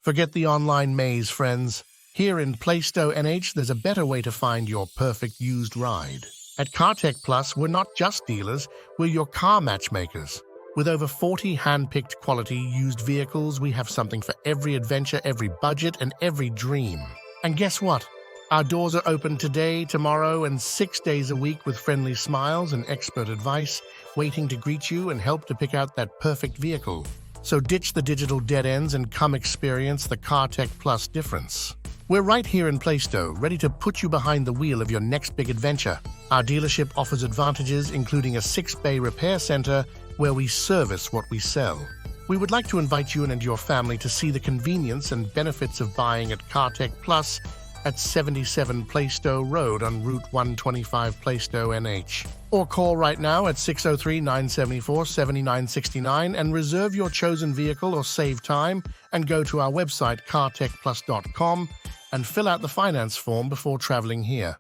Forget the online maze, friends. Here in Plaistow, NH, there's a better way to find your perfect used ride. At CarTech Plus, we're not just dealers, we're your car matchmakers. With over 40 hand-picked quality used vehicles, we have something for every adventure, every budget, and every dream. And guess what? Our doors are open today, tomorrow, and 6 days a week with friendly smiles and expert advice, waiting to greet you and help to pick out that perfect vehicle. So ditch the digital dead ends and come experience the CarTech Plus difference. We're right here in Plaistow, ready to put you behind the wheel of your next big adventure. Our dealership offers advantages, including a 6-bay repair center where we service what we sell. We would like to invite you and your family to see the convenience and benefits of buying at CarTech Plus at 77 Plaistow Road on Route 125 Plaistow, NH. Or call right now at 603-974-7969 and reserve your chosen vehicle or save time, and go to our website cartechplus.com and fill out the finance form before traveling here.